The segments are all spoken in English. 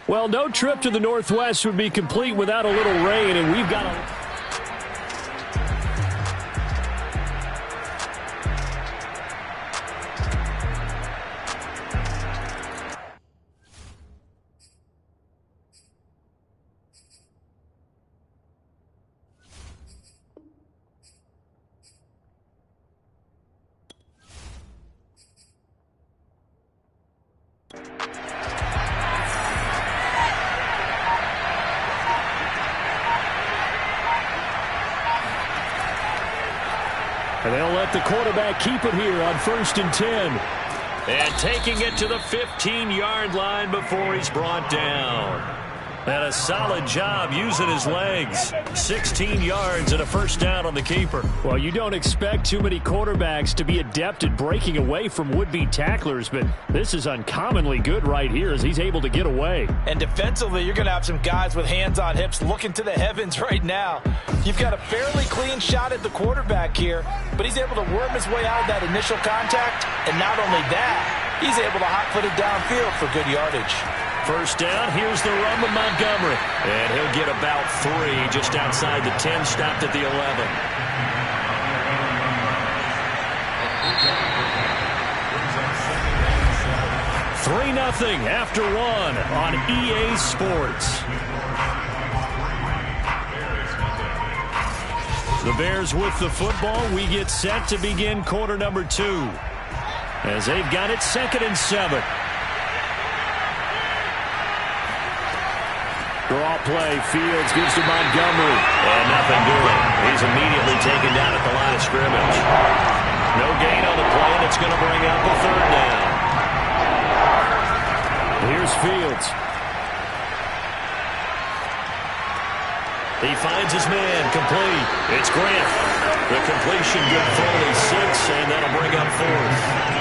Well, no trip to the Northwest would be complete without a little rain, and we've got a... And they'll let the quarterback keep it here on 1st and 10. And taking it to the 15-yard line before he's brought down. And a solid job using his legs. 16 yards and a first down on the keeper. Well, you don't expect too many quarterbacks to be adept at breaking away from would-be tacklers, but this is uncommonly good right here as he's able to get away. And defensively, you're going to have some guys with hands on hips looking to the heavens right now. You've got a fairly clean shot at the quarterback here, but he's able to worm his way out of that initial contact. And not only that, he's able to hot-foot it downfield for good yardage. First down, here's the run with Montgomery. And he'll get about 3 just outside the 10, stopped at the 11. 3-0 after 1 on EA Sports. The Bears with the football. We get set to begin quarter number 2. As they've got it 2nd and 7. Draw play, Fields gives to Montgomery. And nothing doing. He's immediately taken down at the line of scrimmage. No gain on the play, and it's going to bring up a 3rd down. Here's Fields. He finds his man, complete. It's Grant. The completion good for only 6, and that'll bring up 4th.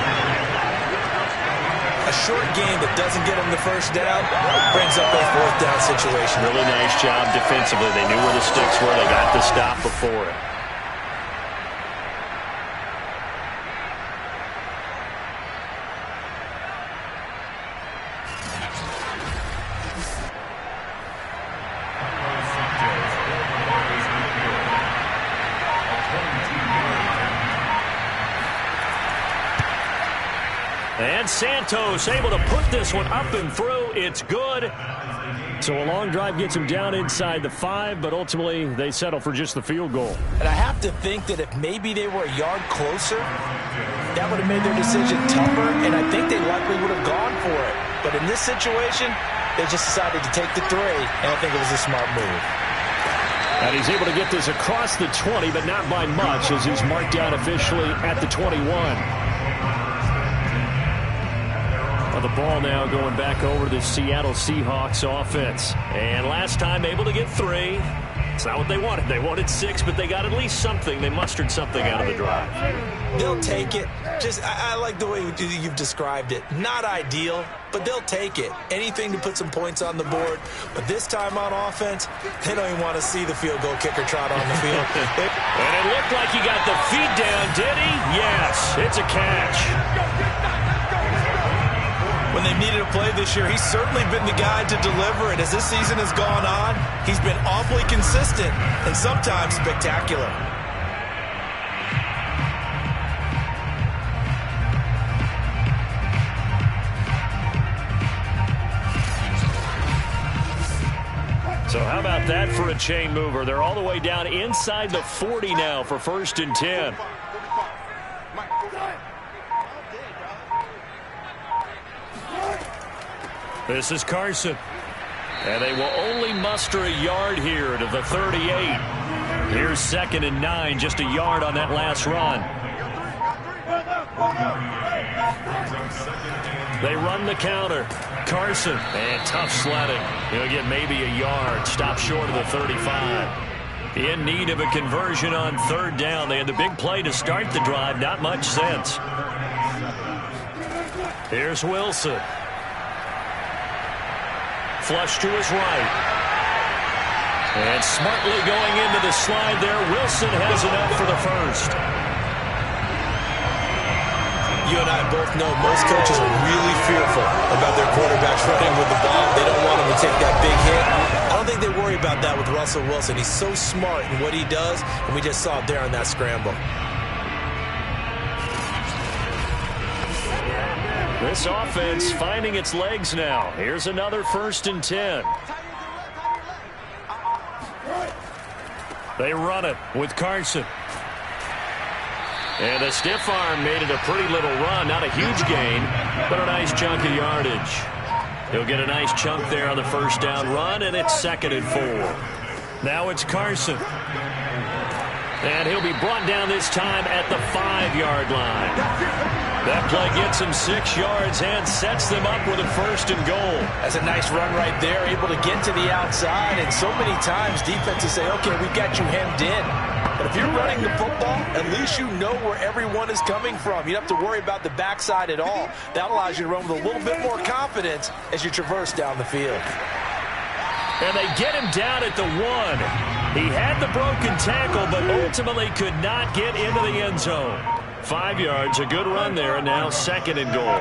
A short game that doesn't get him the first down brings up a 4th down situation. Really nice job defensively. They knew where the sticks were. They got the stop before it. And Santos able to put this one up and through. It's good. So a long drive gets him down inside the 5, but ultimately they settle for just the field goal. And I have to think that if maybe they were a yard closer, that would have made their decision tougher, and I think they likely would have gone for it. But in this situation, they just decided to take the 3, and I think it was a smart move. And he's able to get this across the 20, but not by much, as he's marked down officially at the 21. The ball now going back over to the Seattle Seahawks offense. And last time able to get 3. It's not what they wanted. They wanted 6, but they got at least something. They mustered something out of the drive. They'll take it. I like the way you've described it. Not ideal, but they'll take it. Anything to put some points on the board. But this time on offense, they don't even want to see the field goal kicker trot on the field. And it looked like he got the feet down, did he? Yes, it's a catch. When they've needed a play this year, he's certainly been the guy to deliver it. As this season has gone on, he's been awfully consistent and sometimes spectacular. So how about that for a chain mover? They're all the way down inside the 40 now for 1st and 10. This is Carson. And they will only muster a yard here to the 38. Here's 2nd and 9, just a yard on that last run. They run the counter. Carson, and tough sledding. He'll get maybe a yard, stop short of the 35. In need of a conversion on 3rd down. They had the big play to start the drive, not much sense. Here's Wilson. Flush to his right. And smartly going into the slide there. Wilson has it up for the 1st. you and I both know most coaches are really fearful about their quarterbacks running with the ball. They don't want him to take that big hit. I don't think they worry about that with Russell Wilson. He's so smart in what he does, and we just saw it there on that scramble. This offense finding its legs now. Here's another 1st and 10. They run it with Carson. And a stiff arm made it a pretty little run. Not a huge gain, but a nice chunk of yardage. He'll get a nice chunk there on the 1st down run, and it's 2nd and 4. Now it's Carson. And he'll be brought down this time at the 5-yard line. That play gets him 6 yards and sets them up with a 1st and goal. That's a nice run right there, able to get to the outside. And so many times defenses say, okay, we got you hemmed in. But if you're running the football, at least you know where everyone is coming from. You don't have to worry about the backside at all. That allows you to run with a little bit more confidence as you traverse down the field. And they get him down at the 1. He had the broken tackle, but ultimately could not get into the end zone. 5 yards, a good run there, and now 2nd and goal.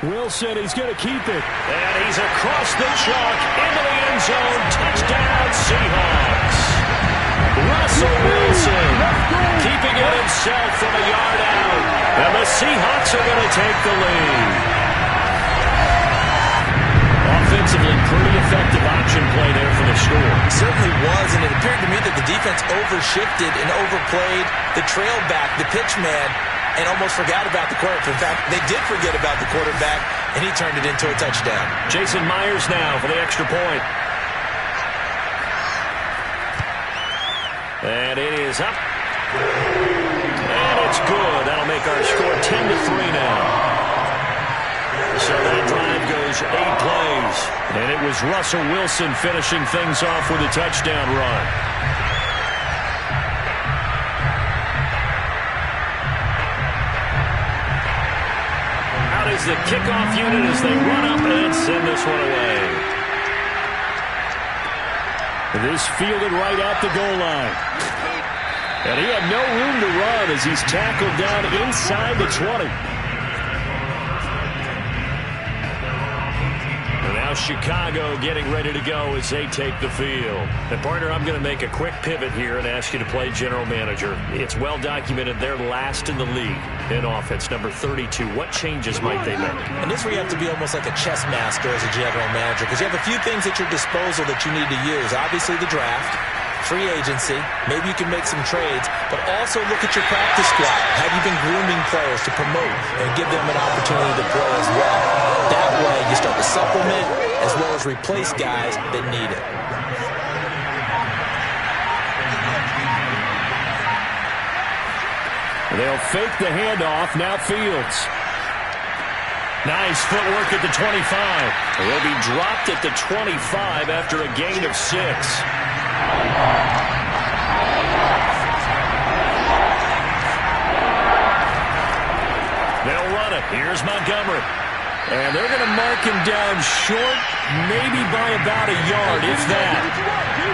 Wilson, he's going to keep it. And he's across the chalk into the end zone. Touchdown, Seahawks. Russell Wilson keeping it himself from a yard out. And the Seahawks are going to take the lead. Offensively, pretty effective option play there for the score. It certainly was, and it appeared to me that the defense overshifted and overplayed the trail back, the pitch man, and almost forgot about the quarterback. In fact, they did forget about the quarterback, and he turned it into a touchdown. Jason Myers now for the extra point. And it is up. And it's good. That'll make our score 10-3 now. So that drive goes 8 plays. And it was Russell Wilson finishing things off with a touchdown run. Out is the kickoff unit as they run up and send this one away. This fielded right at the goal line. And he had no room to run as he's tackled down inside the 20. Chicago getting ready to go as they take the field. And partner, I'm going to make a quick pivot here and ask you to play general manager. It's well documented they're last in the league in offense, number 32. What changes might they make? And this is where you have to be almost like a chess master as a general manager, because you have a few things at your disposal that you need to use. Obviously the draft, free agency, maybe you can make some trades, but also look at your practice squad. Have you been grooming players to promote and give them an opportunity to play as well? That way you start to supplement as well as replace guys that need it. They'll fake the handoff. Now Fields. Nice footwork at the 25. He'll be dropped at the 25 after a gain of 6. They'll run it. Here's Montgomery. And they're going to mark him down short, maybe by about a yard, if that.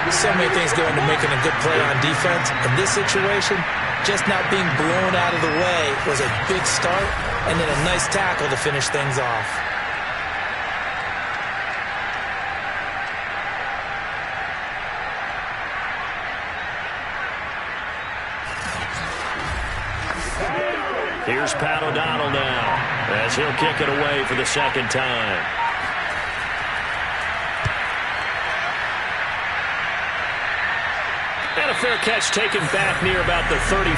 So many things go into making a good play on defense. In this situation, just not being blown out of the way was a big start, and then a nice tackle to finish things off. Here's Pat O'Donnell now as he'll kick it away for the 2nd time. And a fair catch taken back near about the 35,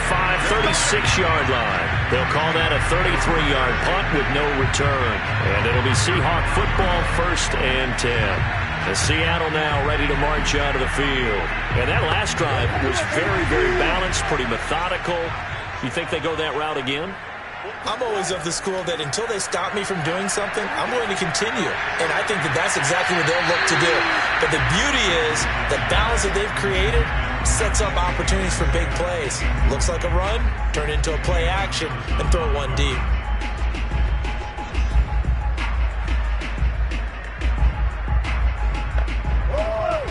36-yard line. They'll call that a 33-yard punt with no return. And it'll be Seahawk football, 1st and 10. And Seattle now ready to march out of the field. And that last drive was very, very balanced, pretty methodical. You think they go that route again? I'm always of the school that until they stop me from doing something, I'm going to continue. And I think that that's exactly what they'll look to do. But the beauty is the balance that they've created sets up opportunities for big plays. Looks like a run, turn into a play action, and throw one deep.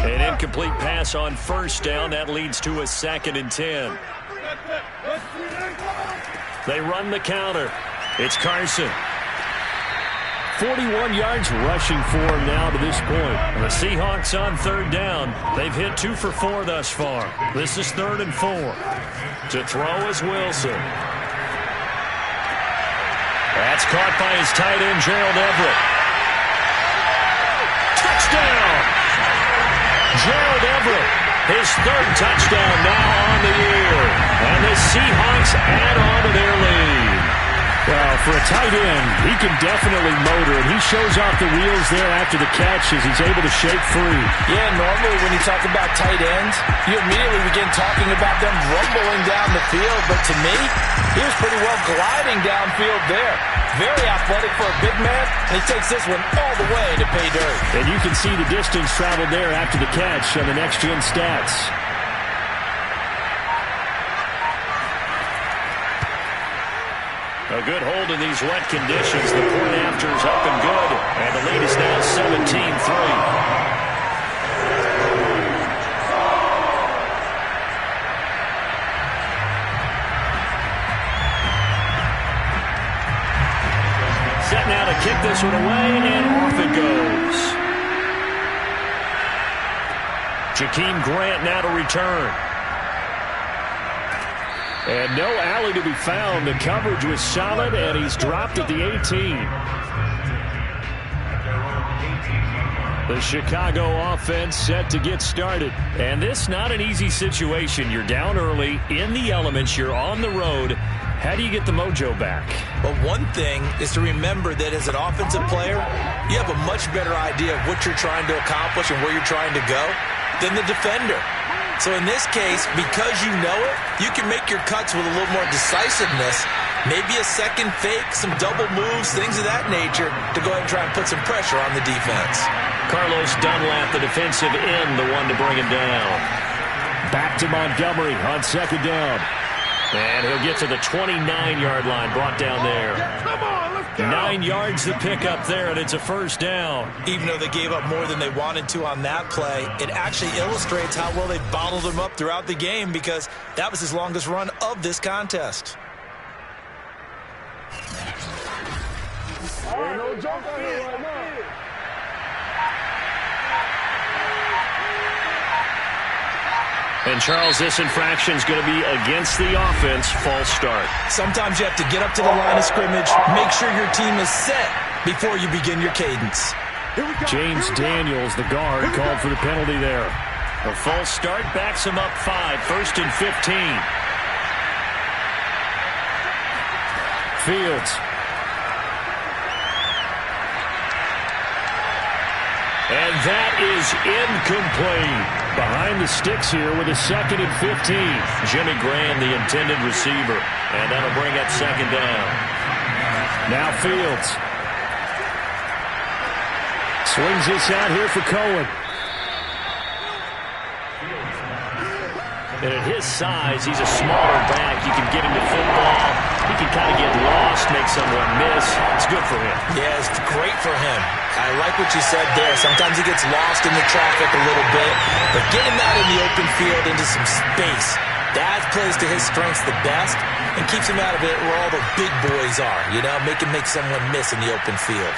An incomplete pass on 1st down. That leads to a 2nd and 10. They run the counter. It's Carson. 41 yards rushing for him now to this point. The Seahawks on third down. They've hit 2 for 4 thus far. This is 3rd and 4. To throw is Wilson. That's caught by his tight end, Gerald Everett. Touchdown! Gerald Everett, his 3rd touchdown now on the year. And the Seahawks add on to their lead. Well, for a tight end, he can definitely motor, and he shows off the wheels there after the catch as he's able to shake free. Yeah, normally when you talk about tight ends, you immediately begin talking about them rumbling down the field. But to me, he was pretty well gliding downfield there. Very athletic for a big man, and he takes this one all the way to pay dirt. And you can see the distance traveled there after the catch on the next-gen stats. A good hold in these wet conditions. The point after is up and good. And the lead is now 17-3. Set now to kick this one away, and off it goes. Jakeem Grant now to return. And no alley to be found. The coverage was solid, and he's dropped at the 18. The Chicago offense set to get started. And this not an easy situation. You're down early, in the elements, you're on the road. How do you get the mojo back? Well, one thing is to remember that as an offensive player, you have a much better idea of what you're trying to accomplish and where you're trying to go than the defender. So in this case, because you know it, you can make your cuts with a little more decisiveness, maybe a second fake, some double moves, things of that nature, to go ahead and try and put some pressure on the defense. Carlos Dunlap, the defensive end, the one to bring him down. Back to Montgomery on 2nd down. And he'll get to the 29-yard line, brought down there. Come on, let's go. 9 yards to pick up there, and it's a 1st down. Even though they gave up more than they wanted to on that play, it actually illustrates how well they bottled him up throughout the game, because that was his longest run of this contest. Ain't no joke right now. And, Charles, this infraction is going to be against the offense. False start. Sometimes you have to get up to the line of scrimmage, make sure your team is set before you begin your cadence. James Daniels, the guard, called for the penalty there. A false start backs him up 5, 1st and 15. Fields. And that is incomplete. Behind the sticks here with a 2nd and 15. Jimmy Graham, the intended receiver. And that'll bring up 2nd down. Now Fields. Swings this out here for Cohen. And at his size, he's a smaller back. You can get him to football. He can kind of get lost, make someone miss. It's good for him. Yeah, it's great for him. I like what you said there. Sometimes he gets lost in the traffic a little bit, but get him out in the open field into some space. That plays to his strengths the best and keeps him out of it where all the big boys are, you know, make someone miss in the open field.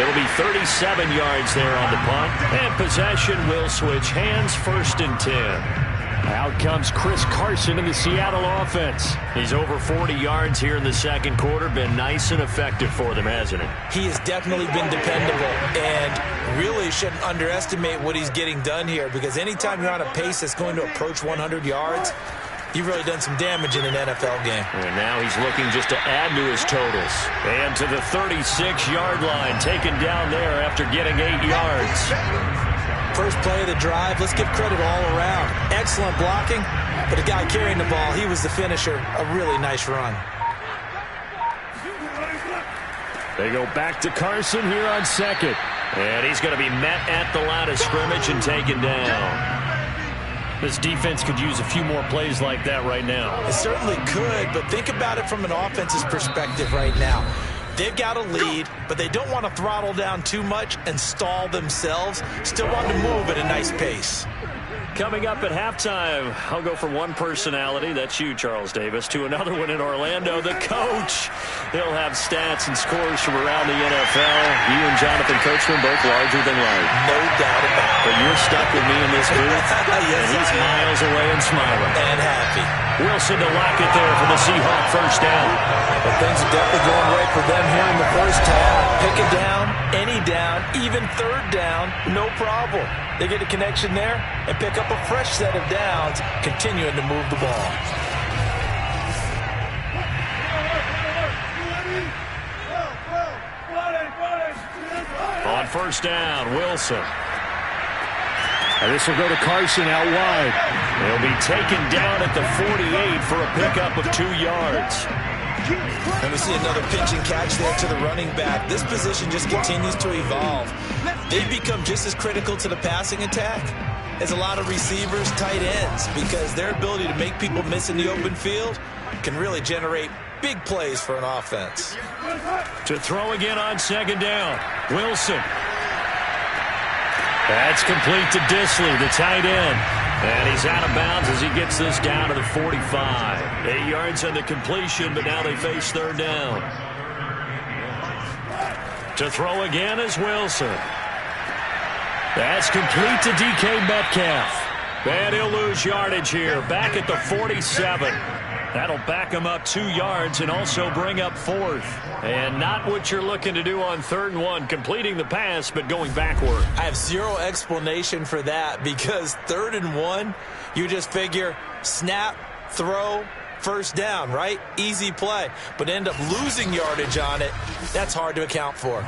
It'll be 37 yards there on the punt, and possession will switch hands, 1st and 10. Out comes Chris Carson in the Seattle offense. He's over 40 yards here in the 2nd quarter. Been nice and effective for them, hasn't he? He has definitely been dependable, and really shouldn't underestimate what he's getting done here, because anytime you're on a pace that's going to approach 100 yards, you've really done some damage in an NFL game. And now he's looking just to add to his totals. And to the 36-yard line, taken down there after getting 8 yards. First play of the drive, let's give credit all around. Excellent blocking, but the guy carrying the ball, he was the finisher. A really nice run. They go back to Carson here on 2nd. And he's going to be met at the line of scrimmage and taken down. This defense could use a few more plays like that right now. It certainly could, but think about it from an offense's perspective right now. They've got a lead, but they don't want to throttle down too much and stall themselves. Still want to move at a nice pace. Coming up at halftime, I'll go from one personality, that's you, Charles Davis, to another one in Orlando, the coach. He'll have stats and scores from around the NFL. You and Jonathan Coachman both larger than life. No doubt about it. But you're stuck with me in this booth, Yes, and he's miles away and smiling. And happy. Wilson to lock it there for the Seahawk first down. But things are definitely going right for them here in the first half. Pick it down, any down, even third down, no problem. They get a connection there and pick up a fresh set of downs, continuing to move the ball. On first down, Wilson. And this will go to Carson out wide. He'll be taken down at the 48 for a pickup of 2 yards. And we see another pitch and catch there to the running back. This position just continues to evolve. They've become just as critical to the passing attack as a lot of receivers, tight ends, because their ability to make people miss in the open field can really generate big plays for an offense. To throw again on second down, Wilson. That's complete to Disley, the tight end. And he's out of bounds as he gets this down to the 45. 8 yards on the completion, but now they face third down. To throw again is Wilson. That's complete to DK Metcalf. And he'll lose yardage here, back at the 47. That'll back him up 2 yards and also bring up fourth. And not what you're looking to do on 3rd and 1, completing the pass, but going backward. I have zero explanation for that, because 3rd and 1, you just figure snap, throw, first down, right? Easy play. But end up losing yardage on it. That's hard to account for.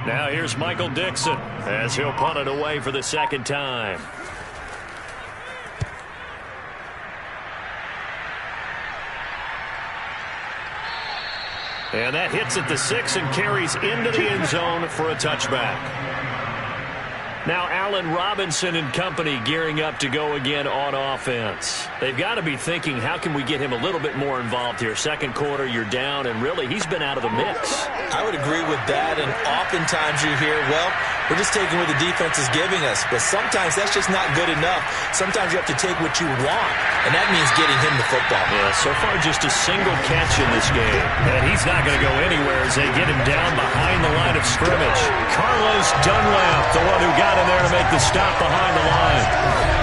Now here's Michael Dixon as he'll punt it away for the second time. And that hits at the 6 and carries into the end zone for a touchback. Now Allen Robinson and company gearing up to go again on offense. They've got to be thinking, how can we get him a little bit more involved here? Second quarter, you're down, and really, he's been out of the mix. I would agree with that, and oftentimes you hear, well, we're just taking what the defense is giving us. But sometimes that's just not good enough. Sometimes you have to take what you want, and that means getting him the football. Yeah, so far just a single catch in this game. And he's not going to go anywhere as they get him down behind the line of scrimmage. Carlos Dunlap, the one who got in there to make the stop behind the line.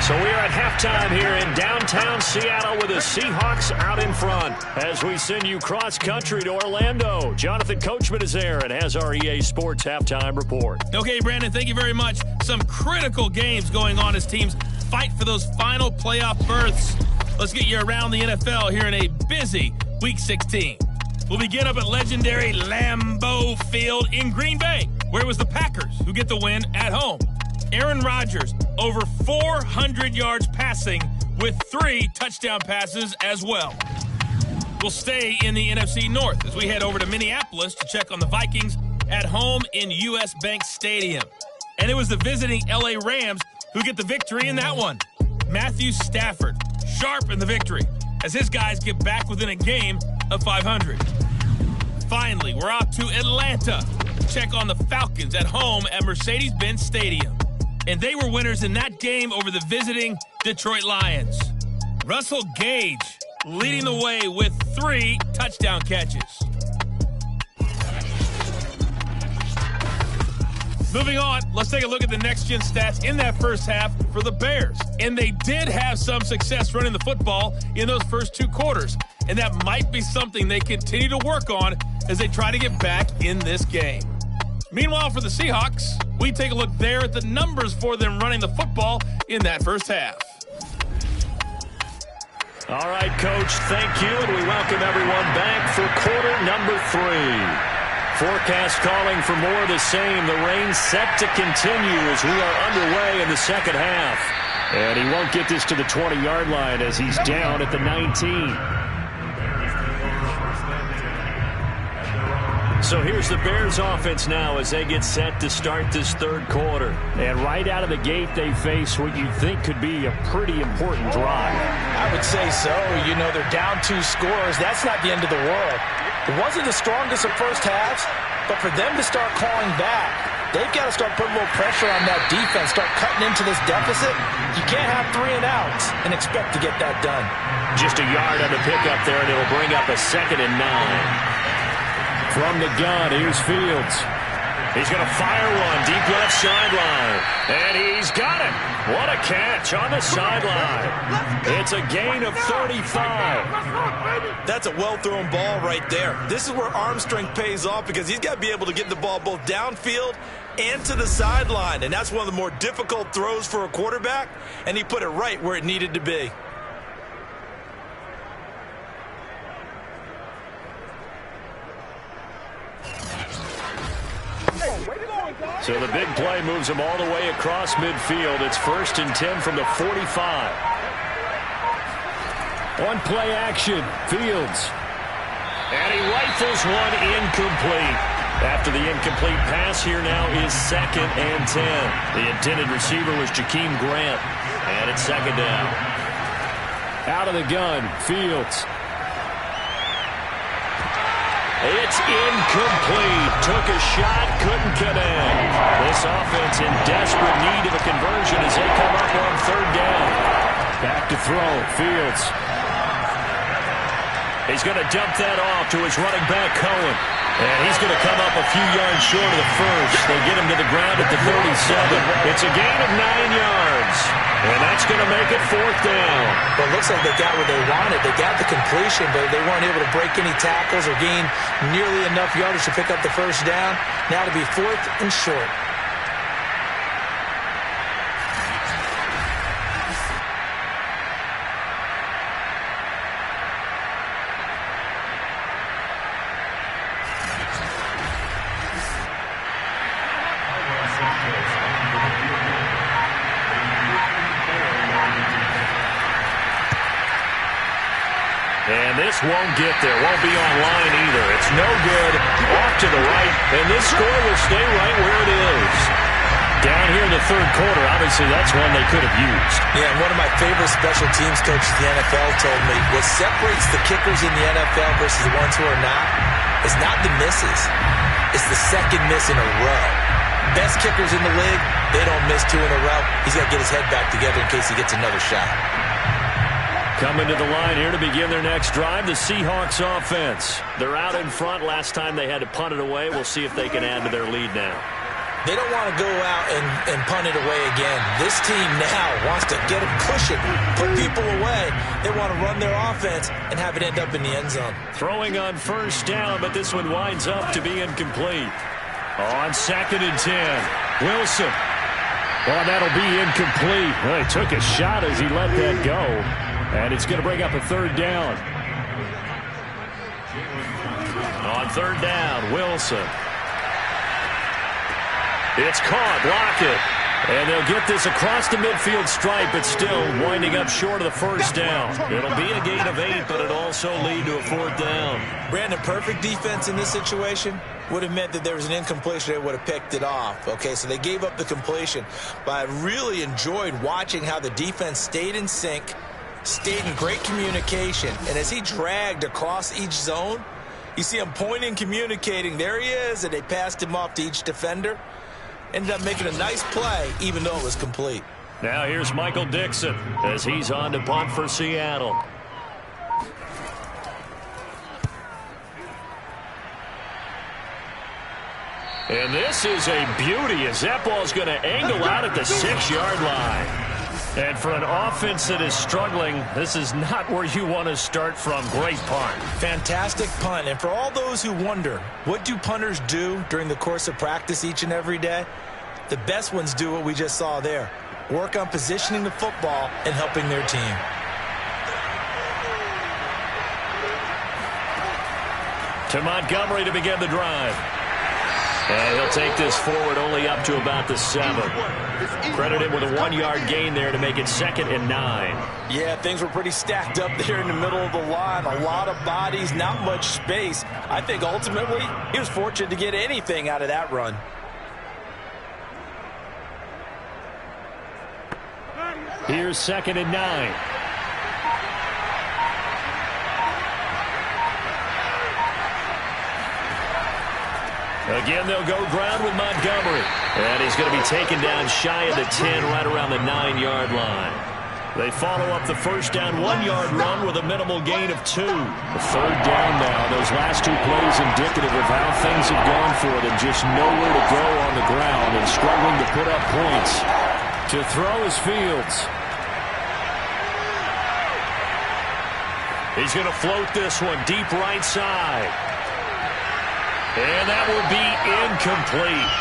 So we are at halftime here in downtown Seattle with the Seahawks out in front. As we send you cross-country to Orlando, Jonathan Coachman is there and has our EA Sports halftime report. Okay, Brandon, thank you very much. Some critical games going on as teams fight for those final playoff berths. Let's get you around the NFL here in a busy Week 16. We'll begin up at legendary Lambeau Field in Green Bay, where it was the Packers who get the win at home. Aaron Rodgers, over 400 yards passing with 3 touchdown passes as well. We'll stay in the NFC North as we head over to Minneapolis to check on the Vikings at home in US Bank Stadium. And it was the visiting LA Rams who get the victory in that one. Matthew Stafford, sharp in the victory as his guys get back within a game of 500. Finally, we're out to Atlanta to check on the Falcons at home at Mercedes-Benz Stadium. And they were winners in that game over the visiting Detroit Lions. Russell Gage leading the way with 3 touchdown catches. Moving on, let's take a look at the next-gen stats in that first half for the Bears. And they did have some success running the football in those first 2 quarters. And that might be something they continue to work on as they try to get back in this game. Meanwhile, for the Seahawks, we take a look there at the numbers for them running the football in that first half. All right, Coach, thank you, and we welcome everyone back for quarter number 3. Forecast calling for more of the same. The rain set to continue as we are underway in the second half. And he won't get this to the 20-yard line as he's down at the 19. So here's the Bears offense now as they get set to start this third quarter. And right out of the gate, they face what you think could be a pretty important drive. I would say so. You know, they're down 2 scores. That's not the end of the world. It wasn't the strongest of first halves, but for them to start calling back, they've got to start putting a little pressure on that defense, start cutting into this deficit. You can't have 3 and outs and expect to get that done. Just a yard on the pickup there, and it'll bring up a 2nd and 9. From the gun, here's Fields. He's going to fire one deep left sideline. And he's got it. What a catch on the sideline. It's a gain of 35. That's a well-thrown ball right there. This is where arm strength pays off because he's got to be able to get the ball both downfield and to the sideline. And that's one of the more difficult throws for a quarterback. And he put it right where it needed to be. So the big play moves him all the way across midfield. It's 1st and 10 from the 45. On play action, Fields. And he rifles one incomplete. After the incomplete pass, here now is 2nd and 10. The intended receiver was Jakeem Grant. And it's 2nd down. Out of the gun, Fields. It's incomplete. Took a shot, couldn't connect. This offense in desperate need of a conversion as they come up on 3rd down. Back to throw, Fields. He's going to dump that off to his running back, Cohen. And he's going to come up a few yards short of the first. They get him to the ground at the 37. It's a gain of 9 yards. And that's going to make it 4th down. Well, it looks like they got what they wanted. They got the completion, but they weren't able to break any tackles or gain nearly enough yardage to pick up the first down. Now to be 4th and short. And this won't get there. Won't be online either. It's no good. Off to the right. And this score will stay right where it is. Down here in the 3rd quarter, obviously that's one they could have used. Yeah, and one of my favorite special teams coaches in the NFL told me what separates the kickers in the NFL versus the ones who are not is not the misses. It's the 2nd miss in a row. Best kickers in the league, they don't miss 2 in a row. He's got to get his head back together in case he gets another shot. Coming to the line here to begin their next drive, the Seahawks offense. They're out in front. Last time they had to punt it away. We'll see if they can add to their lead now. They don't want to go out and punt it away again. This team now wants to get a cushion, put people away. They want to run their offense and have it end up in the end zone. Throwing on 1st down, but this one winds up to be incomplete. On 2nd and 10, Wilson. Well, that'll be incomplete. Well, he took a shot as he let that go. And it's going to bring up a 3rd down. On 3rd down, Wilson. It's caught. Lockett. And they'll get this across the midfield stripe, but still winding up short of the first down. It'll be a gain of 8, but it'll also lead to a 4th down. Brandon, perfect defense in this situation would have meant that there was an incompletion. They would have picked it off. Okay, so they gave up the completion. But I really enjoyed watching how the defense stayed in sync, stayed in great communication. And as he dragged across each zone, you see him pointing, communicating. There he is, and they passed him off to each defender. Ended up making a nice play, even though it was complete. Now here's Michael Dixon as he's on to punt for Seattle. And this is a beauty as that ball's going to angle out at the 6-yard line. And for an offense that is struggling, this is not where you want to start from. Great punt. Fantastic punt. And for all those who wonder, what do punters do during the course of practice each and every day? The best ones do what we just saw there. Work on positioning the football and helping their team. To Montgomery to begin the drive. And he'll take this forward only up to about the 7. Credit him with a 1-yard gain there to make it 2nd and 9. Yeah, things were pretty stacked up there in the middle of the line. A lot of bodies, not much space. I think ultimately he was fortunate to get anything out of that run. Here's 2nd and 9. Again, they'll go ground with Montgomery. And he's going to be taken down shy of the 10, right around the 9-yard line. They follow up the first down 1-yard run with a minimal gain of 2. The 3rd down now. Those last 2 plays indicative of how things have gone for them. Just nowhere to go on the ground and struggling to put up points. To throw is Fields. He's going to float this one deep right side. And that will be incomplete.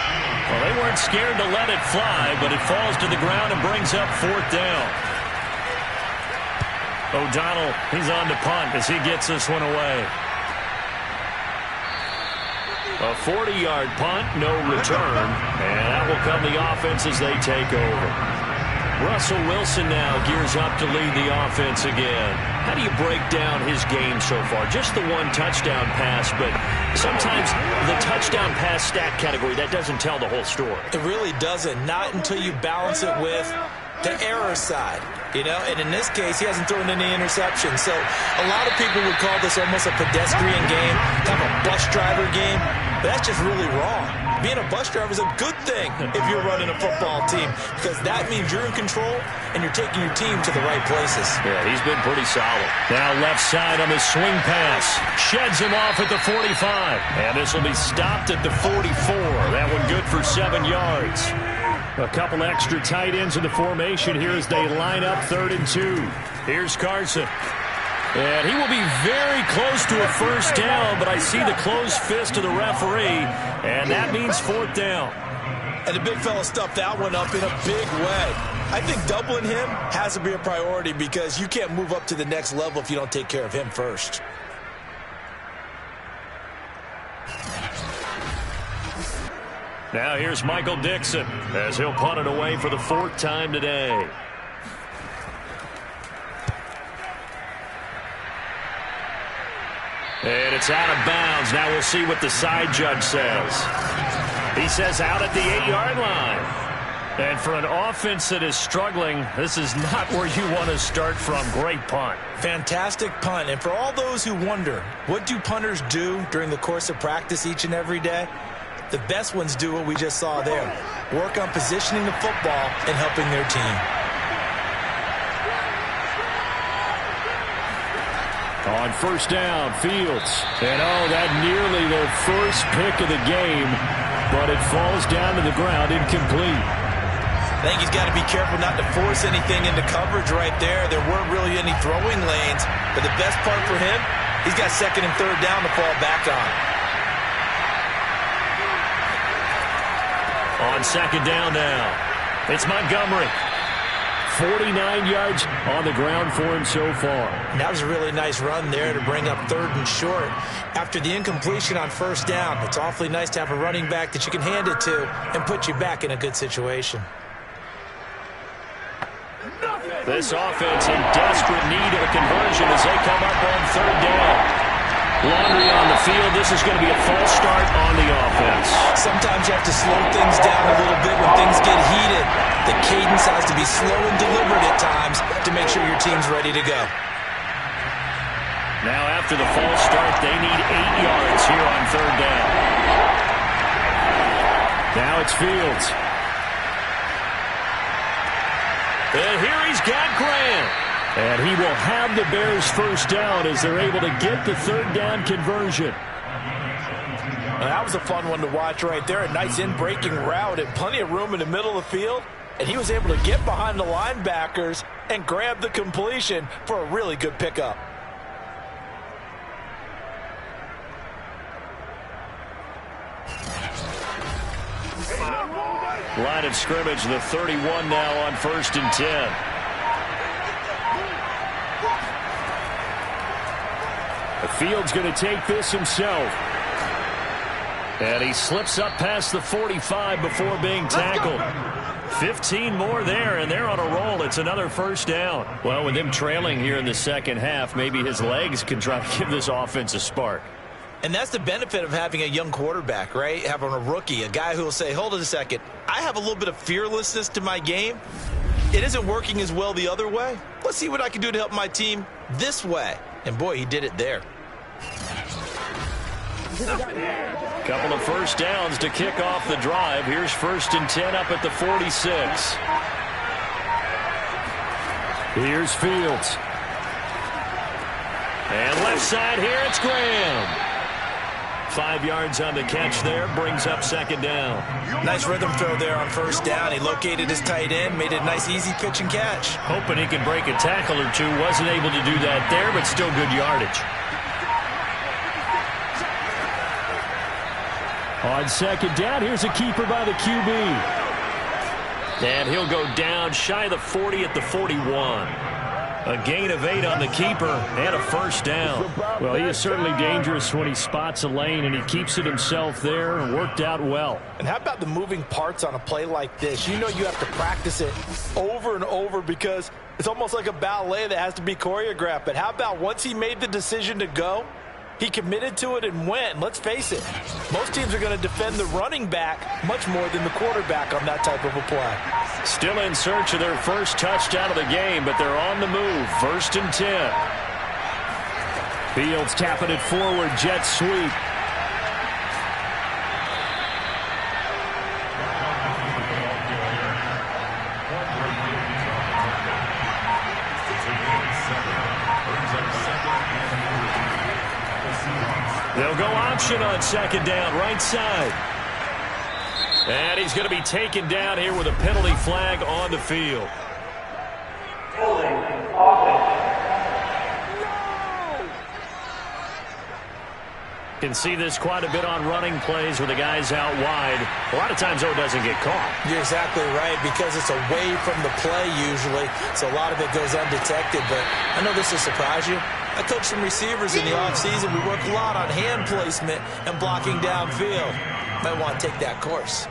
Well, they weren't scared to let it fly, but it falls to the ground and brings up 4th down. O'Donnell, he's on to punt as he gets this one away. A 40-yard punt, no return, and that will come the offense as they take over. Russell Wilson now gears up to lead the offense again. How do you break down his game so far? Just the 1 touchdown pass, but sometimes the touchdown pass stat category, that doesn't tell the whole story. It really doesn't, not until you balance it with the error side. You know, and in this case, he hasn't thrown any interceptions. So a lot of people would call this almost a pedestrian game, kind of a bus driver game. But that's just really wrong. Being a bus driver is a good thing if you're running a football team, because that means you're in control and you're taking your team to the right places. Yeah, he's been pretty solid. Now left side on the swing pass. Sheds him off at the 45. And this will be stopped at the 44. That one good for 7 yards. A couple extra tight ends in the formation here as they line up 3rd and 2. Here's Carson. And he will be very close to a first down, but I see the closed fist of the referee, and that means 4th down. And the big fella stuffed that one up in a big way. I think doubling him has to be a priority because you can't move up to the next level if you don't take care of him first. Now here's Michael Dixon as he'll punt it away for the 4th time today. And it's out of bounds. Now we'll see what the side judge says. He says out at the 8-yard line. And for an offense that is struggling, this is not where you want to start from. Great punt. Fantastic punt. And for all those who wonder, what do punters do during the course of practice each and every day? The best ones do what we just saw there. Work on positioning the football and helping their team. On first down, Fields. And that nearly their first pick of the game, but it falls down to the ground incomplete. I think he's got to be careful not to force anything into coverage right there. There weren't really any throwing lanes, but the best part for him, he's got 2nd and 3rd down to fall back on. On 2nd down now, it's Montgomery. 49 yards on the ground for him so far. And that was a really nice run there to bring up 3rd and short. After the incompletion on first down, it's awfully nice to have a running back that you can hand it to and put you back in a good situation. This offense in desperate need of a conversion as they come up on 3rd down. Laundry on the field. This is going to be a false start on the offense. Sometimes you have to slow things down a little bit when things get heated. The cadence has to be slow and deliberate at times to make sure your team's ready to go. Now after the false start, they need 8 yards here on 3rd down. Now it's Fields. And here he's got Grant. And he will have the Bears first down as they're able to get the 3rd down conversion. That was a fun one to watch right there. A nice in-breaking route and plenty of room in the middle of the field. And he was able to get behind the linebackers and grab the completion for a really good pickup. Line of scrimmage, the 31 now on 1st and 10. Fields going to take this himself. And he slips up past the 45 before being tackled. 15 more there, and they're on a roll. It's another first down. Well, with him trailing here in the second half, maybe his legs can try to give this offense a spark. And that's the benefit of having a young quarterback, right? Having a rookie, a guy who will say, hold it a second, I have a little bit of fearlessness to my game. It isn't working as well the other way. Let's see what I can do to help my team this way. And boy, he did it there. Couple of first downs to kick off the drive. Here's 1st and 10 up at the 46. Here's Fields. And left side here, it's Graham. 5 yards on the catch there, brings up 2nd down. Nice rhythm throw there on 1st down. He located his tight end, made it a nice easy pitch and catch. Hoping he could break a tackle or two. Wasn't able to do that there, but still good yardage. On 2nd down, here's a keeper by the QB. And he'll go down shy of the 40 at the 41. A gain of 8 on the keeper and a first down. Well, he is certainly dangerous when he spots a lane, and he keeps it himself there and worked out well. And how about the moving parts on a play like this? You know you have to practice it over and over because it's almost like a ballet that has to be choreographed. But how about once he made the decision to go, he committed to it and went. And let's face it, most teams are going to defend the running back much more than the quarterback on that type of a play. Still in search of their first touchdown of the game, but they're on the move. 1st and 10. Fields tapping it forward, jet sweep. They'll go option on 2nd down, right side. And he's going to be taken down here with a penalty flag on the field. Can see this quite a bit on running plays where the guy's out wide. A lot of times, though, it doesn't get caught. You're exactly right, because it's away from the play usually, so a lot of it goes undetected. But I know this will surprise you. I coach some receivers in the offseason. We work a lot on hand placement and blocking downfield. Might want to take that course.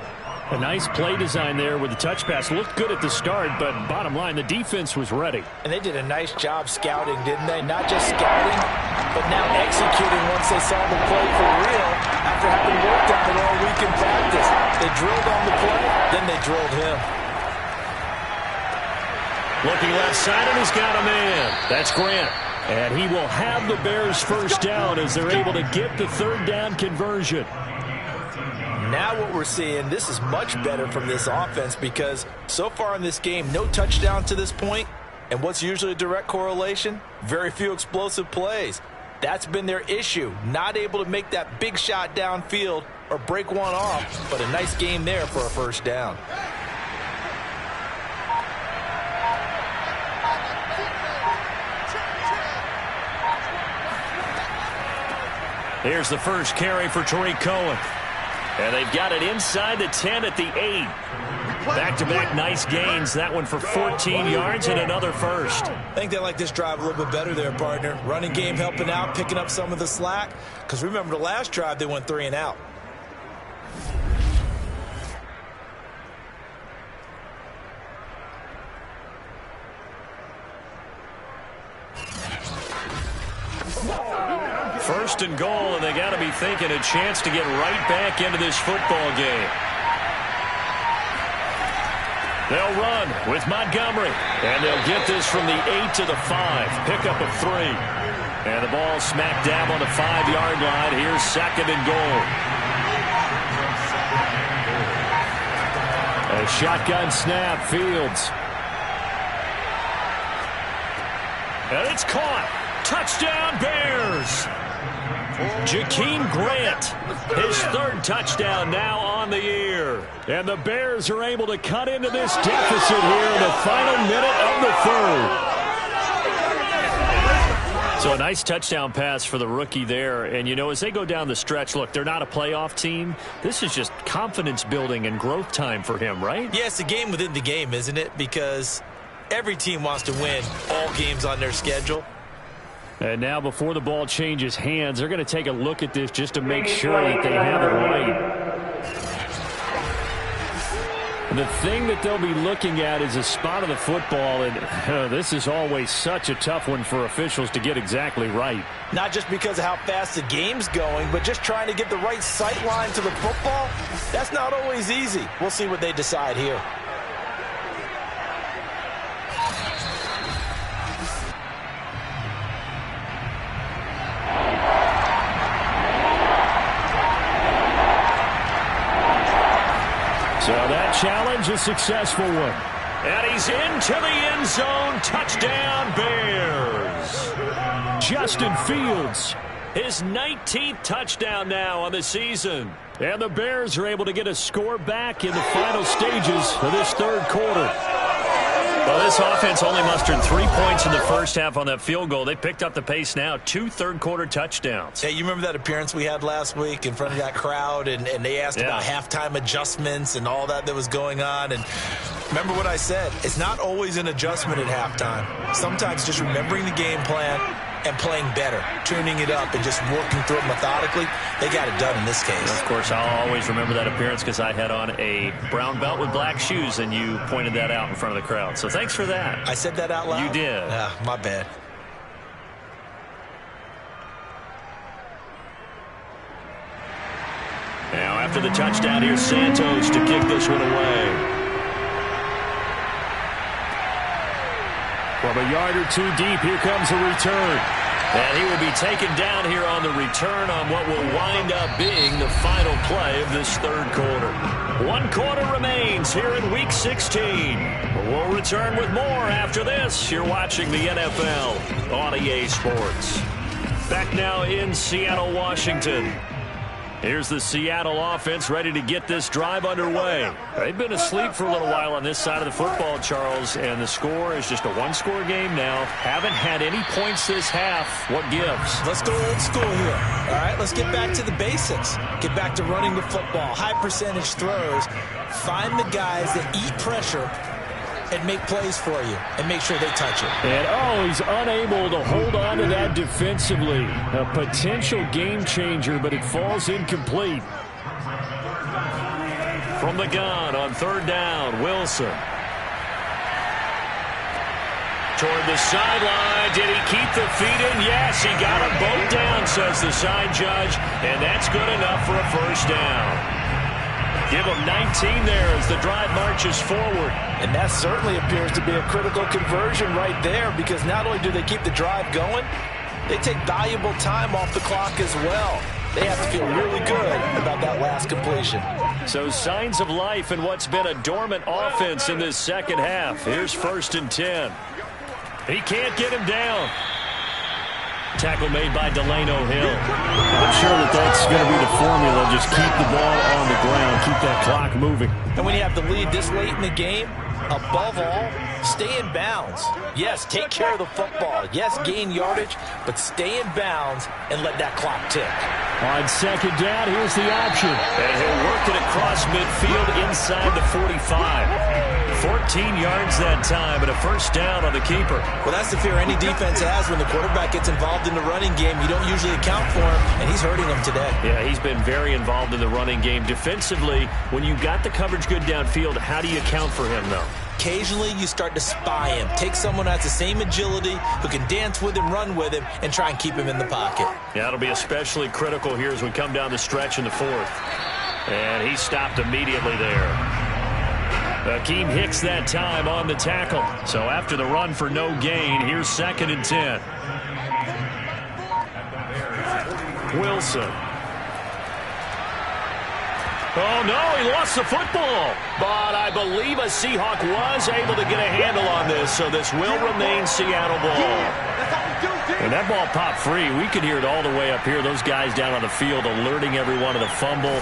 A nice play design there with the touch pass. Looked good at the start, but bottom line, the defense was ready. And they did a nice job scouting, didn't they? Not just scouting, but now executing once they saw the play for real after having worked on it all week in practice. They drilled on the play, then they drilled him. Looking left side, and he's got a man. That's Grant. And he will have the Bears first down as they're able to get the 3rd down conversion. Now what we're seeing, this is much better from this offense because so far in this game, no touchdown to this point. And what's usually a direct correlation? Very few explosive plays. That's been their issue. Not able to make that big shot downfield or break one off, but a nice game there for a first down. Here's the first carry for Tariq Cohen. And they've got it inside the 10 at the 8. Back-to-back nice gains. That one for 14 yards and another first. I think they like this drive a little bit better there, partner. Running game helping out, picking up some of the slack. Because remember the last drive, they went 3 and out. First and goal, and they got to be thinking a chance to get right back into this football game. They'll run with Montgomery, and they'll get this from the 8 to the 5. Pickup of 3. And the ball smack dab on the 5-yard line. Here's 2nd and goal. A shotgun snap, Fields. And it's caught. Touchdown, Bears. Jakeem Grant, his 3rd touchdown now on the year. And the Bears are able to cut into this deficit here in the final minute of the 3rd. So a nice touchdown pass for the rookie there. And, you know, as they go down the stretch, look, they're not a playoff team. This is just confidence building and growth time for him, right? Yeah, it's a game within the game, isn't it? Because every team wants to win all games on their schedule. And now before the ball changes hands, they're going to take a look at this just to make sure that they have it right. The thing that they'll be looking at is a spot of the football, and this is always such a tough one for officials to get exactly right. Not just because of how fast the game's going, but just trying to get the right sight line to the football. That's not always easy. We'll see what they decide here. So that challenge, a successful one. And he's into the end zone. Touchdown, Bears. Justin Fields. His 19th touchdown now on the season. And the Bears are able to get a score back in the final stages of this third quarter. Well, this offense only mustered 3 points in the first half on that field goal. They picked up the pace now. 2 third-quarter touchdowns. Hey, you remember that appearance we had last week in front of that crowd, and they asked about halftime adjustments and all that was going on. And remember what I said. It's not always an adjustment at halftime. Sometimes just remembering the game plan and playing better, tuning it up and just working through it methodically. They got it done in this case. Of course, I'll always remember that appearance because I had on a brown belt with black shoes, and you pointed that out in front of the crowd. So thanks for that. I said that out loud? You did. My bad. Now, after the touchdown, here's Santos to kick this one away. From a yard or two deep, here comes a return. And he will be taken down here on the return on what will wind up being the final play of this third quarter. 1 quarter remains here in Week 16. We'll return with more after this. You're watching the NFL on EA Sports. Back now in Seattle, Washington. Here's the Seattle offense ready to get this drive underway. They've been asleep for a little while on this side of the football, Charles, and the score is just a one-score game now. Haven't had any points this half. What gives? Let's go old school here. All right, let's get back to the basics. Get back to running the football, high percentage throws. Find the guys that eat pressure and make plays for you and make sure they touch it. And, he's unable to hold on to that defensively. A potential game changer, but it falls incomplete. From the gun on third down, Wilson. Toward the sideline. Did he keep the feet in? Yes, he got them both down, says the side judge. And that's good enough for a first down. Give them 19 there as the drive marches forward. And that certainly appears to be a critical conversion right there, because not only do they keep the drive going, they take valuable time off the clock as well. They have to feel really good about that last completion. So signs of life in what's been a dormant offense in this second half. Here's 1st and 10. He can't get him down. Tackle made by Delano Hill. I'm sure that's going to be the formula. Just keep the ball on the ground. Keep that clock moving. And when you have the lead this late in the game, above all, stay in bounds. Yes, take care of the football. Yes, gain yardage, but stay in bounds and let that clock tick. On second down, here's the option. And he'll work it across midfield inside the 45. 14 yards that time, but a first down on the keeper. Well, that's the fear any defense has when the quarterback gets involved in the running game. You don't usually account for him, and he's hurting them today. Yeah, he's been very involved in the running game. Defensively, when you got the coverage good downfield, how do you account for him, though? Occasionally, you start to spy him. Take someone who has the same agility, who can dance with him, run with him, and try and keep him in the pocket. Yeah, it'll be especially critical here as we come down the stretch in the fourth. And he stopped immediately there. Akeem Hicks that time on the tackle. So after the run for no gain, here's 2nd and 10. Wilson. Oh, no, he lost the football. But I believe a Seahawk was able to get a handle on this, so this will remain Seattle ball. And that ball popped free. We could hear it all the way up here. Those guys down on the field alerting everyone of the fumble.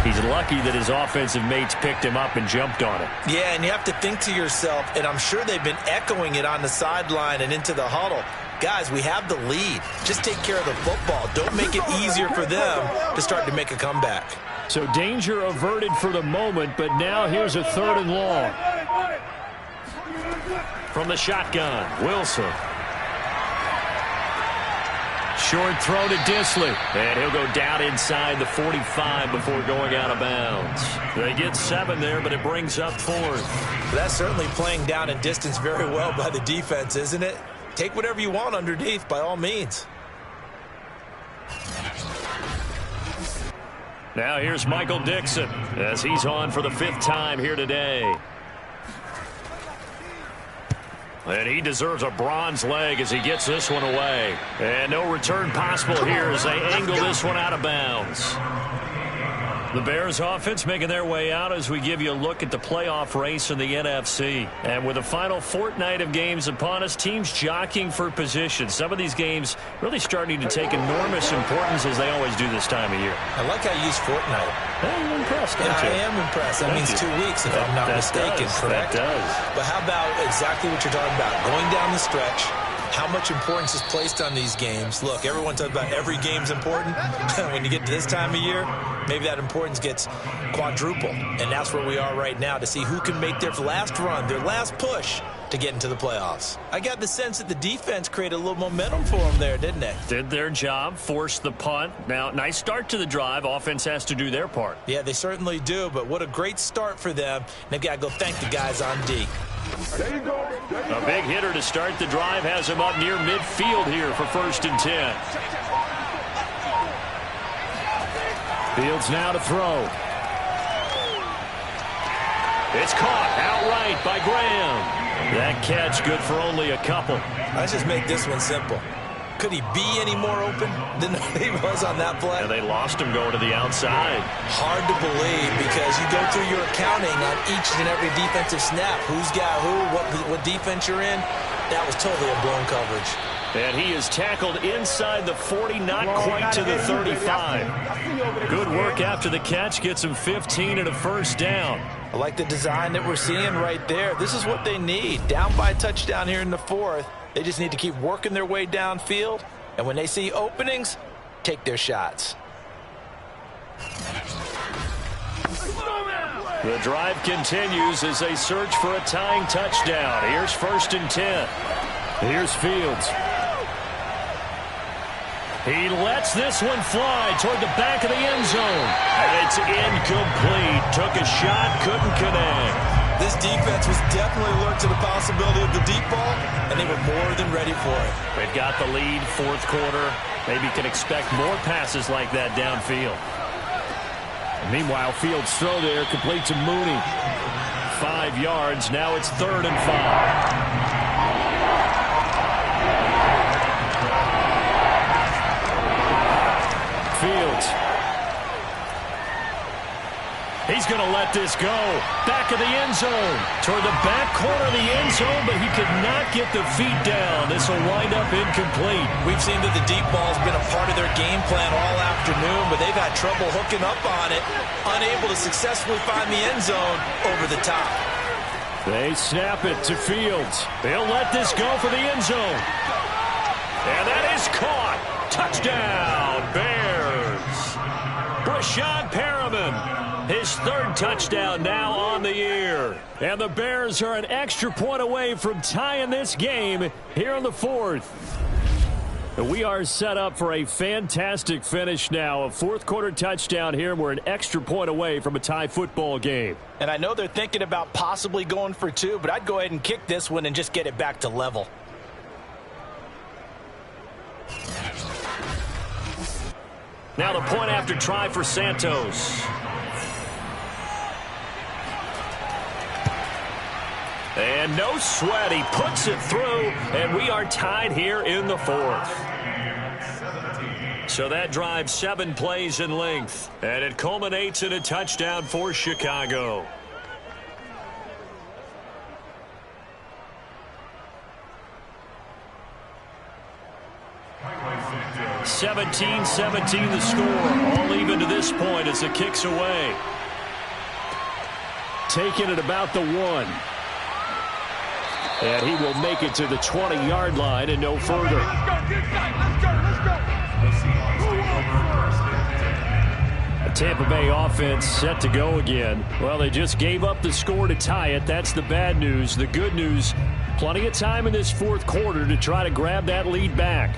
He's lucky that his offensive mates picked him up and jumped on it. Yeah, and you have to think to yourself, and I'm sure they've been echoing it on the sideline and into the huddle. Guys, we have the lead. Just take care of the football. Don't make it easier for them to start to make a comeback. So danger averted for the moment, but now here's a 3rd and long. From the shotgun, Wilson. Short throw to Disley. And he'll go down inside the 45 before going out of bounds. They get 7 there, but it brings up 4th. That's certainly playing down in distance very well by the defense, isn't it? Take whatever you want underneath, by all means. Now here's Michael Dixon as he's on for the 5th time here today. And he deserves a bronze leg as he gets this one away. And no return possible here as they angle this one out of bounds. The Bears offense making their way out as we give you a look at the playoff race in the NFC. And with the final fortnight of games upon us, teams jockeying for position. Some of these games really starting to take enormous importance as they always do this time of year. I like how you use fortnight. Hey, you're impressed, aren't you? I am impressed. That means 2 weeks if I'm not mistaken, correct? That does. But how about exactly what you're talking about? Going down the stretch, how much importance is placed on these games. Look, everyone talks about every game's important. When you get to this time of year, maybe that importance gets quadruple. And that's where we are right now to see who can make their last run, their last push to get into the playoffs. I got the sense that the defense created a little momentum for them there, didn't they? Did their job, forced the punt. Now, nice start to the drive. Offense has to do their part. Yeah, they certainly do, but what a great start for them. They've got to go thank the guys on D. There you go. A big hitter to start the drive has him up near midfield here for 1st and 10. Fields now to throw. It's caught outright by Graham. That catch good for only a couple. Let's just make this one simple. Could he be any more open than he was on that play? And they lost him going to the outside. Hard to believe because you go through your accounting on each and every defensive snap. Who's got who, what defense you're in. That was totally a blown coverage. And he is tackled inside the 40, not quite to the 35. Good work after the catch. Gets him 15 and a 1st down. I like the design that we're seeing right there. This is what they need. Down by a touchdown here in the 4th. They just need to keep working their way downfield. And when they see openings, take their shots. The drive continues as they search for a tying touchdown. Here's 1st and 10. Here's Fields. He lets this one fly toward the back of the end zone. And it's incomplete. Took a shot, couldn't connect. This defense was definitely alert to the possibility of the deep ball, and they were more than ready for it. They've got the lead, 4th quarter. Maybe can expect more passes like that downfield. Meanwhile, Fields' throw there complete to Mooney. 5 yards. Now it's 3rd and 5. Fields. He's going to let this go. Back of the end zone. Toward the back corner of the end zone, but he could not get the feet down. This will wind up incomplete. We've seen that the deep ball's been a part of their game plan all afternoon, but they've had trouble hooking up on it. Unable to successfully find the end zone over the top. They snap it to Fields. They'll let this go for the end zone. And that is caught. Touchdown, Bears. Brashad Perriman. His 3rd touchdown now on the year. And the Bears are an extra point away from tying this game here in the 4th. We are set up for a fantastic finish now. A 4th quarter touchdown here. We're an extra point away from a tie football game. And I know they're thinking about possibly going for 2, but I'd go ahead and kick this one and just get it back to level. Now the point after try for Santos. And no sweat. He puts it through, and we are tied here in the 4th. So that drives 7 plays in length, and it culminates in a touchdown for Chicago. 17-17 the score. All even to this point as the kick's away. Taking it about the 1. And he will make it to the 20-yard line and no further. The Tampa Bay offense set to go again. Well, they just gave up the score to tie it. That's the bad news. The good news, plenty of time in this 4th quarter to try to grab that lead back.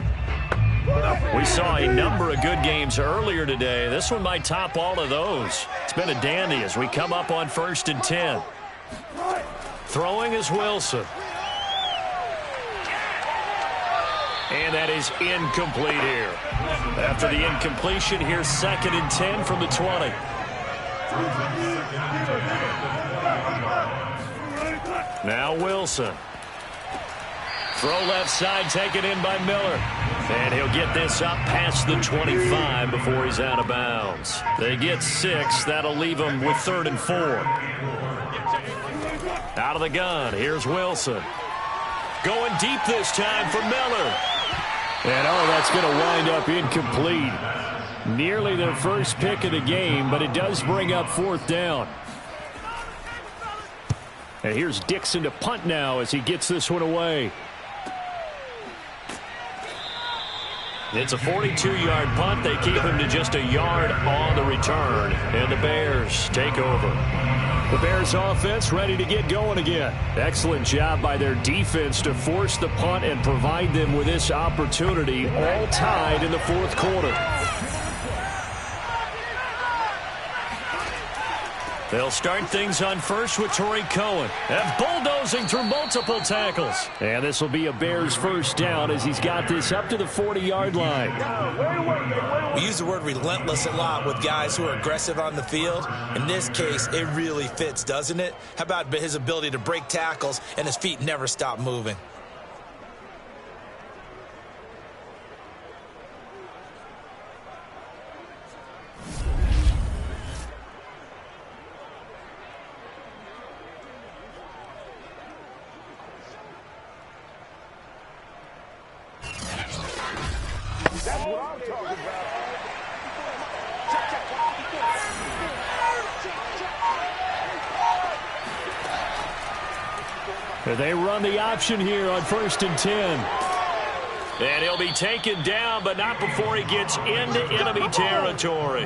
We saw a number of good games earlier today. This one might top all of those. It's been a dandy as we come up on 1st and 10. Throwing is Wilson. And that is incomplete here. After the incompletion, here's 2nd and 10 from the 20. Now Wilson. Throw left side, taken in by Miller. And he'll get this up past the 25 before he's out of bounds. They get 6. That'll leave them with 3rd and 4. Out of the gun, here's Wilson. Going deep this time for Miller. And that's going to wind up incomplete. Nearly their first pick of the game, but it does bring up 4th down. And here's Dixon to punt now as he gets this one away. It's a 42-yard punt. They keep him to just a yard on the return. And the Bears take over. The Bears offense ready to get going again. Excellent job by their defense to force the punt and provide them with this opportunity, all tied in the 4th quarter. They'll start things on first with Torrey Cohen. Have bulldozing through multiple tackles. And this will be a Bears first down as he's got this up to the 40-yard line. We use the word relentless a lot with guys who are aggressive on the field. In this case, it really fits, doesn't it? How about his ability to break tackles and his feet never stop moving? They run the option here on 1st and 10. And he'll be taken down, but not before he gets into enemy territory.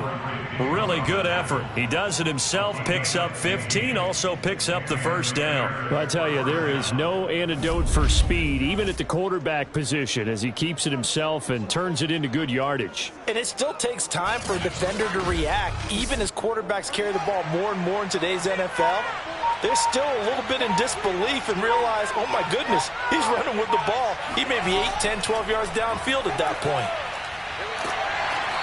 Really good effort. He does it himself, picks up 15, also picks up the first down. I tell you, there is no antidote for speed, even at the quarterback position, as he keeps it himself and turns it into good yardage. And it still takes time for a defender to react, even as quarterbacks carry the ball more and more in today's NFL. They're still a little bit in disbelief and realize, oh my goodness, he's running with the ball. He may be 8, 10, 12 yards downfield at that point.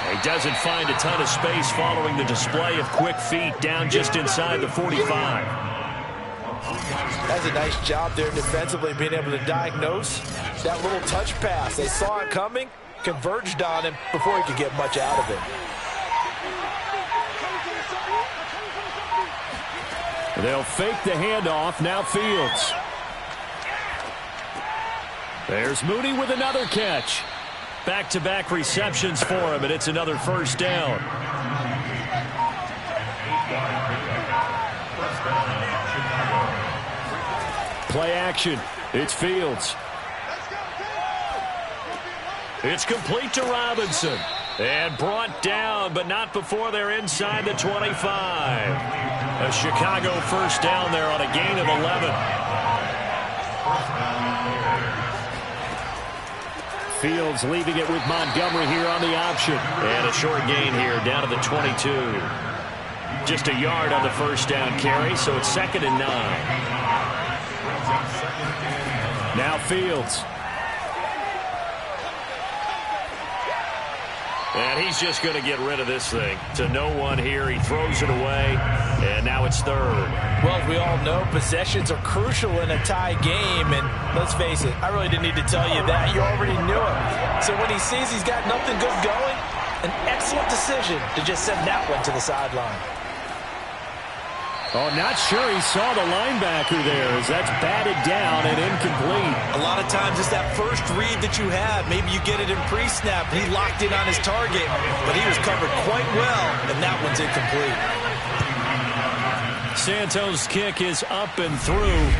He doesn't find a ton of space following the display of quick feet down just inside the 45. That's a nice job there defensively, being able to diagnose that little touch pass. They saw it coming, converged on him before he could get much out of it. They'll fake the handoff. Now Fields. There's Mooney with another catch. Back-to-back receptions for him, and it's another first down. Play action. It's Fields. It's complete to Robinson. And brought down, but not before they're inside the 25. A Chicago first down there on a gain of 11. Fields leaving it with Montgomery here on the option. And a short gain here down to the 22. Just a yard on the first down carry, so it's 2nd and 9. Now Fields. And he's just going to get rid of this thing. To no one here. He throws it away. And now it's 3rd. Well, as we all know, possessions are crucial in a tie game. And let's face it, I really didn't need to tell you that. You already knew it. So when he sees he's got nothing good going, an excellent decision to just send that one to the sideline. Oh, not sure he saw the linebacker there as that's batted down and incomplete. A lot of times it's that first read that you have. Maybe you get it in pre-snap. He locked in on his target, but he was covered quite well, and that one's incomplete. Santos' kick is up and through.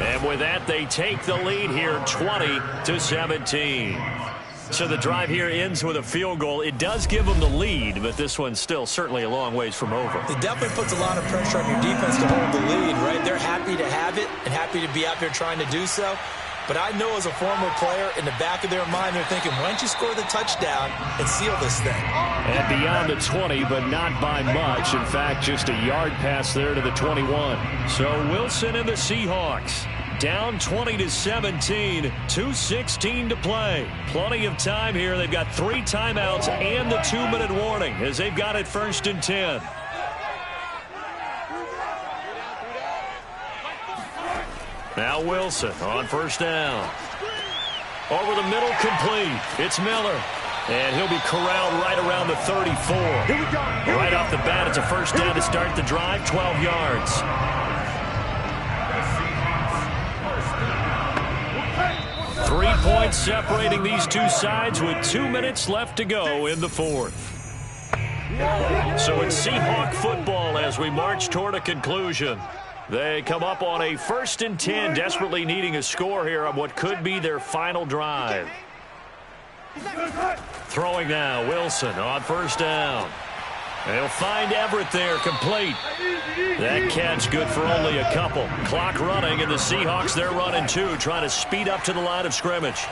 And with that, they take the lead here 20-17. So the drive here ends with a field goal. It does give them the lead, but this one's still certainly a long ways from over. It definitely puts a lot of pressure on your defense to hold the lead, right? They're happy to have it and happy to be out there trying to do so. But I know as a former player, in the back of their mind, they're thinking, why don't you score the touchdown and seal this thing? And beyond the 20, but not by much. In fact, just a yard pass there to the 21. So Wilson and the Seahawks down 20-17, 2:16 to play. Plenty of time here. They've got 3 timeouts and the 2-minute warning as they've got it 1st and 10. Now Wilson on 1st down. Over the middle, complete. It's Miller. And he'll be corralled right around the 34. Right off the bat, it's a 1st down to start the drive, 12 yards. 3 points separating these two sides with 2 minutes left to go in the 4th. So it's Seahawk football as we march toward a conclusion. They come up on a 1st and 10, desperately needing a score here on what could be their final drive. Throwing now, Wilson on 1st down. They'll find Everett there, complete. That catch good for only a couple. Clock running, and the Seahawks, they're running too, trying to speed up to the line of scrimmage.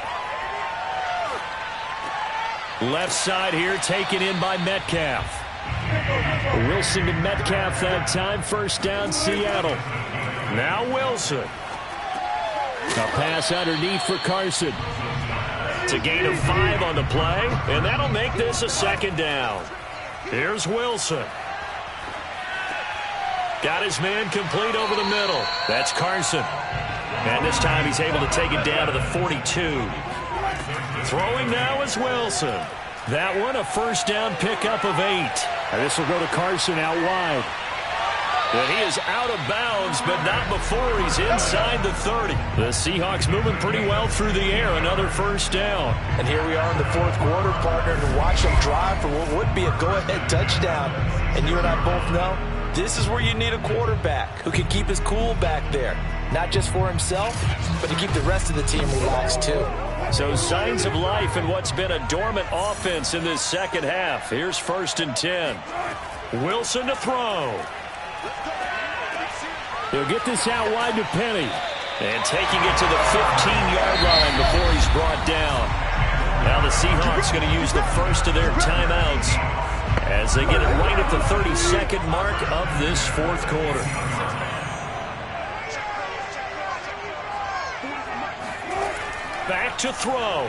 Left side here, taken in by Metcalf. Wilson to Metcalf that time. 1st down, Seattle. Now Wilson. A pass underneath for Carson. It's a gain of 5 on the play, and that'll make this a 2nd down. Here's Wilson. Got his man complete over the middle. That's Carson. And this time he's able to take it down to the 42. Throwing now is Wilson. That one a 1st down pickup of 8. And this will go to Carson out wide. And he is out of bounds, but not before he's inside the 30. The Seahawks moving pretty well through the air. Another 1st down. And here we are in the 4th quarter, partner, to watch them drive for what would be a go-ahead touchdown. And you and I both know this is where you need a quarterback who can keep his cool back there. Not just for himself, but to keep the rest of the team relaxed too. So signs of life in what's been a dormant offense in this 2nd half. Here's 1st and 10. Wilson to throw. He'll get this out wide to Penny. And taking it to the 15-yard line before he's brought down. Now the Seahawks going to use the first of their timeouts as they get it right at the 32nd mark of this 4th quarter. Back to throw.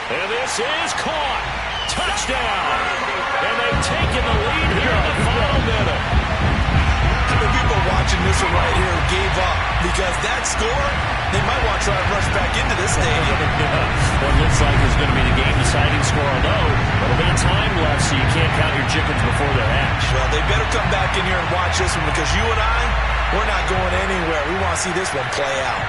And this is caught. Touchdown. And they've taken the lead here in the final minute. How many people watching this one right here gave up? Because that score, they might want to try to rush back into this stadium. Well, it looks like it's going to be the game-deciding score, although a little bit of time left, so you can't count your chickens before they're hatched. Well, they better come back in here and watch this one because you and I, we're not going anywhere. We want to see this one play out.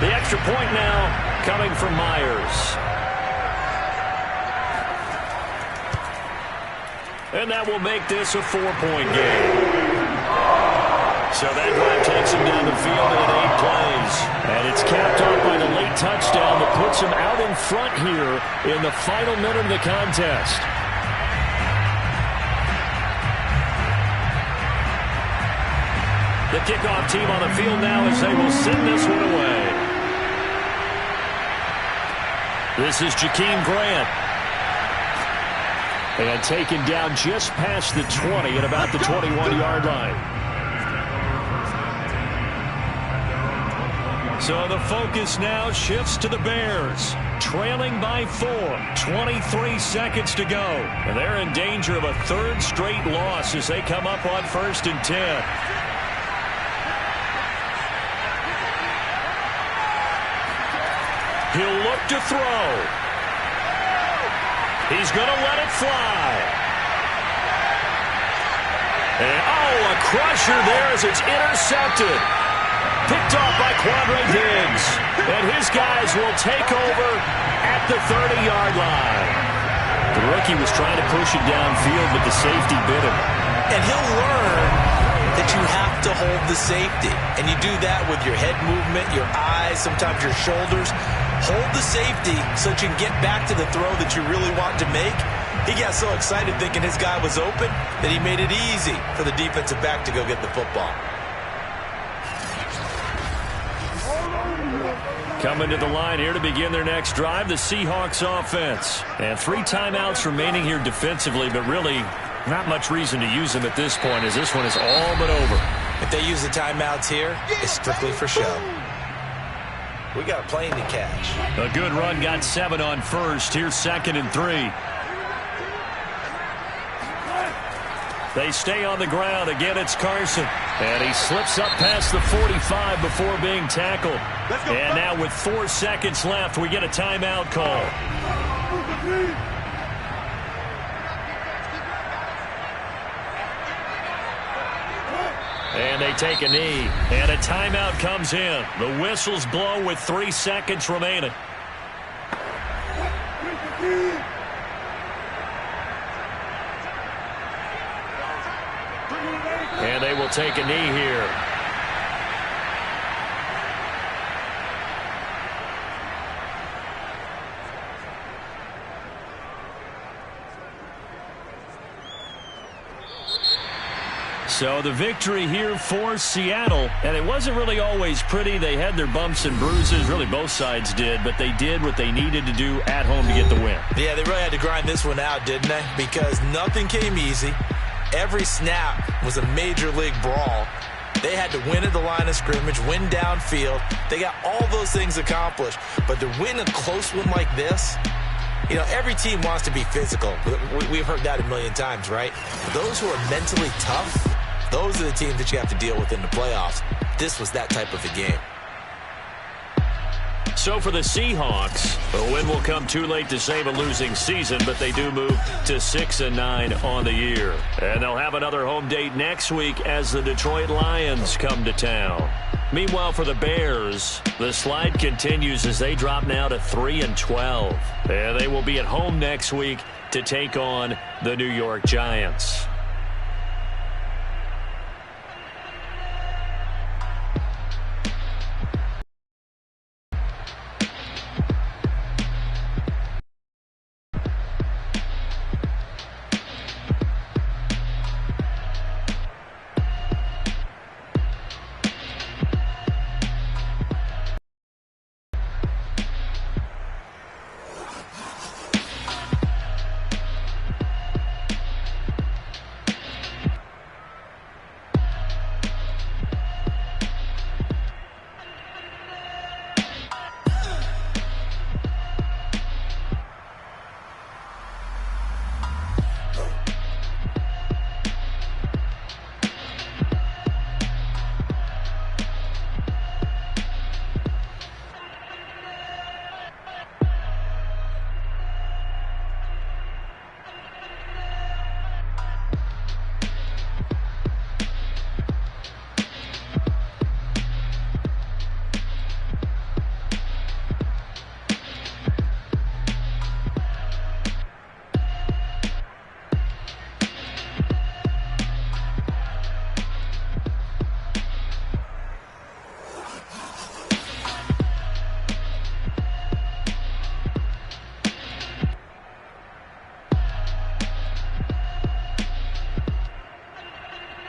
The extra point now coming from Myers. And that will make this a 4-point game. So that drive takes him down the field in 8 plays. And it's capped off by the late touchdown that puts him out in front here in the final minute of the contest. The kickoff team on the field now as they will send this one away. This is Jakeem Grant. And taken down just past the 20 at about the 21-yard line. So the focus now shifts to the Bears. Trailing by 4. 23 seconds to go. And they're in danger of a 3rd straight loss as they come up on 1st and 10. He'll look to throw. He's going to let it fly. And, a crusher there as it's intercepted. Picked off by Quandre Diggs. And his guys will take over at the 30-yard line. The rookie was trying to push it downfield, but the safety bit him. And he'll learn that you have to hold the safety. And you do that with your head movement, your eyes, sometimes your shoulders. Hold the safety so that you can get back to the throw that you really want to make. He got so excited thinking his guy was open that he made it easy for the defensive back to go get the football. Coming to the line here to begin their next drive, the Seahawks offense. And 3 timeouts remaining here defensively, but really not much reason to use them at this point as this one is all but over. If they use the timeouts here, it's strictly for show. We got a plane to catch. A good run got 7 on first. Here's 2nd and 3. They stay on the ground. Again, it's Carson. And he slips up past the 45 before being tackled. And now with 4 seconds left, we get a timeout call. And they take a knee. And a timeout comes in. The whistles blow with 3 seconds remaining. And they will take a knee here. So the victory here for Seattle, and it wasn't really always pretty. They had their bumps and bruises, really both sides did, but they did what they needed to do at home to get the win. Yeah, they really had to grind this one out, didn't they? Because nothing came easy. Every snap was a major league brawl. They had to win at the line of scrimmage, win downfield. They got all those things accomplished. But to win a close one like this, you know, every team wants to be physical. We've heard that a million times, right? Those who are mentally tough, those are the teams that you have to deal with in the playoffs. This was that type of a game. So for the Seahawks, a win will come too late to save a losing season, but they do move to 6-9 on the year. And they'll have another home date next week as the Detroit Lions come to town. Meanwhile, for the Bears, the slide continues as they drop now to 3-12. And they will be at home next week to take on the New York Giants.